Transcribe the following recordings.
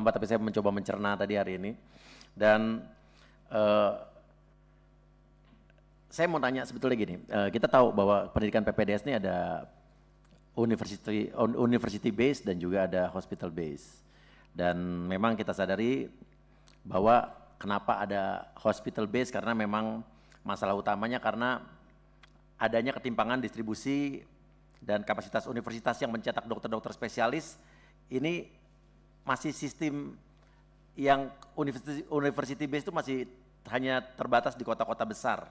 lambat tapi saya mencoba mencerna tadi hari ini. Dan saya mau tanya sebetulnya gini, kita tahu bahwa pendidikan PPDS ini ada university based dan juga ada hospital based. Dan memang kita sadari bahwa kenapa ada hospital based karena memang masalah utamanya karena adanya ketimpangan distribusi dan kapasitas universitas yang mencetak dokter-dokter spesialis ini masih sistem yang university based itu masih hanya terbatas di kota-kota besar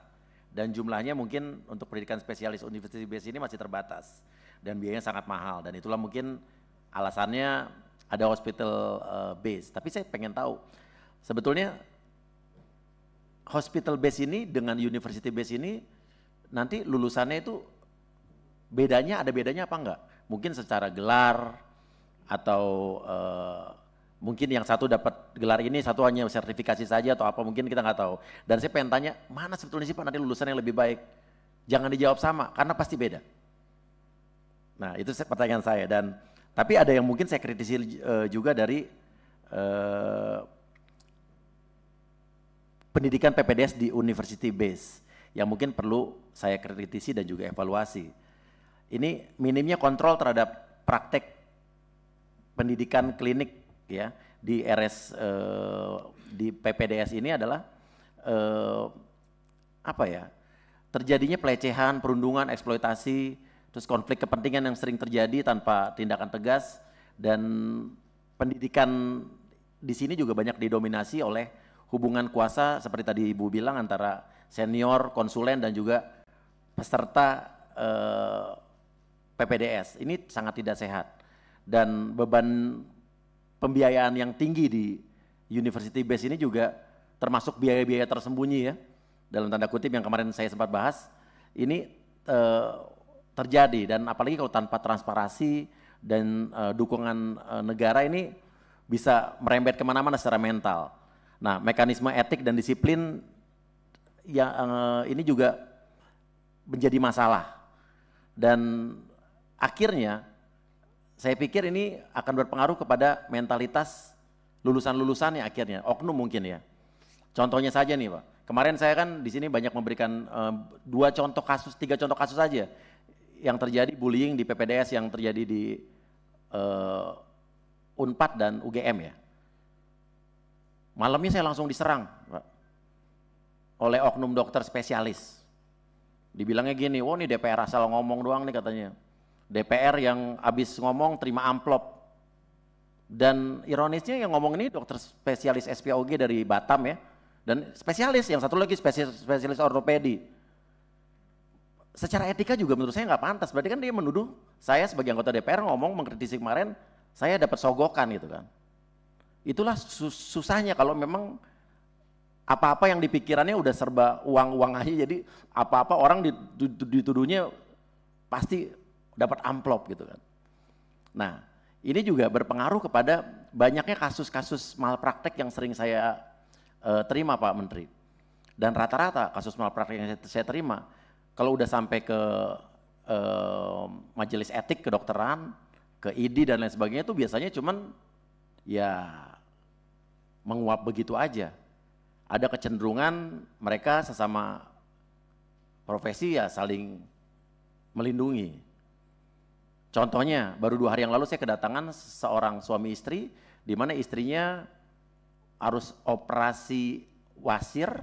dan jumlahnya mungkin untuk pendidikan spesialis university based ini masih terbatas dan biayanya sangat mahal dan itulah mungkin alasannya ada hospital base. Tapi saya pengen tahu sebetulnya hospital base ini dengan university base ini nanti lulusannya itu ada bedanya apa enggak? Mungkin secara gelar atau mungkin yang satu dapat gelar ini, satu hanya sertifikasi saja atau apa, mungkin kita nggak tahu. Dan saya pengen tanya, mana sebetulnya sih Pak nanti lulusan yang lebih baik? Jangan dijawab sama, karena pasti beda. Nah itu pertanyaan saya. Dan tapi ada yang mungkin saya kritisi juga dari pendidikan PPDS di university base, yang mungkin perlu saya kritisi dan juga evaluasi. Ini minimnya kontrol terhadap praktek pendidikan klinik ya di di PPDS ini adalah terjadinya pelecehan, perundungan, eksploitasi, terus konflik kepentingan yang sering terjadi tanpa tindakan tegas dan pendidikan di sini juga banyak didominasi oleh hubungan kuasa seperti tadi Ibu bilang antara senior, konsulen dan juga peserta PPDS. Ini sangat tidak sehat dan beban pembiayaan yang tinggi di university base ini juga termasuk biaya-biaya tersembunyi ya, dalam tanda kutip yang kemarin saya sempat bahas, ini terjadi dan apalagi kalau tanpa transparansi dan dukungan negara ini bisa merembet kemana-mana secara mental. Nah mekanisme etik dan disiplin yang ini juga menjadi masalah dan akhirnya saya pikir ini akan berpengaruh kepada mentalitas lulusan-lulusannya akhirnya, oknum mungkin ya. Contohnya saja nih Pak, kemarin saya kan di sini banyak memberikan 3 contoh kasus saja yang terjadi bullying di PPDS yang terjadi di Unpad dan UGM ya. Malamnya saya langsung diserang Pak, oleh oknum dokter spesialis. Dibilangnya gini, oh ini DPR asal ngomong doang nih katanya. DPR yang habis ngomong terima amplop. Dan ironisnya yang ngomong ini dokter spesialis SPOG dari Batam ya. Dan spesialis, yang satu lagi spesialis ortopedi. Secara etika juga menurut saya nggak pantas, berarti kan dia menuduh saya sebagai anggota DPR ngomong mengkritisi kemarin, saya dapat sogokan gitu kan. Itulah susahnya kalau memang apa-apa yang dipikirannya udah serba uang-uang aja, jadi apa-apa orang dituduhnya pasti dapat amplop gitu kan. Nah ini juga berpengaruh kepada banyaknya kasus-kasus malpraktek yang sering saya terima Pak Menteri. Dan rata-rata kasus malpraktek yang saya terima, kalau udah sampai ke majelis etik kedokteran, ke ID dan lain sebagainya itu biasanya cuman ya menguap begitu aja. Ada kecenderungan mereka sesama profesi ya saling melindungi. Contohnya, baru 2 hari yang lalu saya kedatangan seorang suami istri, di mana istrinya harus operasi wasir,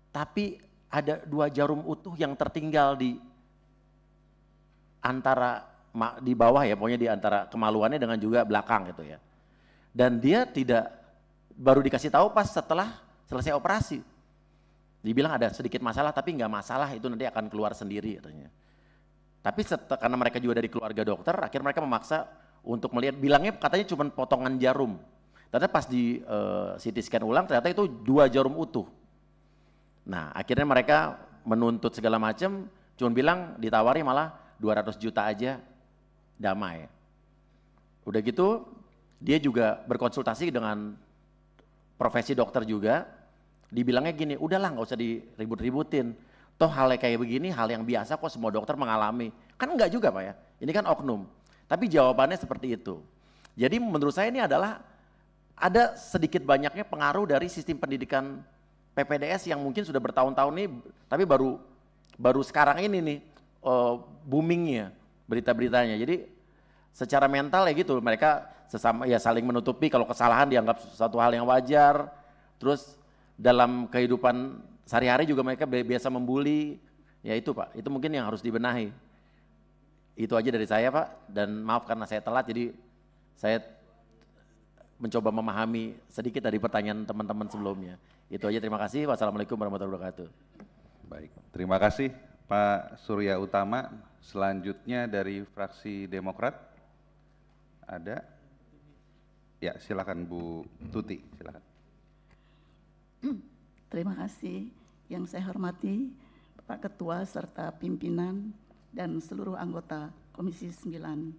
tapi ada 2 jarum utuh yang tertinggal di antara, di bawah ya, pokoknya di antara kemaluannya dengan juga belakang gitu ya. Dan dia baru dikasih tahu pas setelah selesai operasi. Dibilang ada sedikit masalah, tapi nggak masalah, itu nanti akan keluar sendiri katanya. Tapi karena mereka juga dari keluarga dokter, akhirnya mereka memaksa untuk melihat, bilangnya katanya cuma potongan jarum. Ternyata pas di CT scan ulang, ternyata itu 2 jarum utuh. Nah akhirnya mereka menuntut segala macam, cuma bilang ditawari malah 200 juta aja damai. Udah gitu, dia juga berkonsultasi dengan profesi dokter juga, dibilangnya gini, udahlah nggak usah diribut-ributin. Toh hal kayak begini, hal yang biasa kok semua dokter mengalami. Kan enggak juga Pak ya, ini kan oknum. Tapi jawabannya seperti itu. Jadi menurut saya ini adalah ada sedikit banyaknya pengaruh dari sistem pendidikan PPDS yang mungkin sudah bertahun-tahun nih, tapi baru sekarang ini nih boomingnya berita-beritanya. Jadi secara mental ya gitu, mereka sesama ya saling menutupi kalau kesalahan dianggap suatu hal yang wajar. Terus dalam kehidupan sehari-hari juga mereka biasa membuli. Ya itu Pak, itu mungkin yang harus dibenahi. Itu aja dari saya Pak, dan maaf karena saya telat, jadi saya mencoba memahami sedikit dari pertanyaan teman-teman sebelumnya. Itu aja, terima kasih. Wassalamualaikum warahmatullahi wabarakatuh. Baik, terima kasih Pak Surya Utama. Selanjutnya dari fraksi Demokrat, ada? Ya, silakan Bu Tuti, silakan. Terima kasih. Yang saya hormati Pak Ketua serta pimpinan dan seluruh anggota Komisi 9.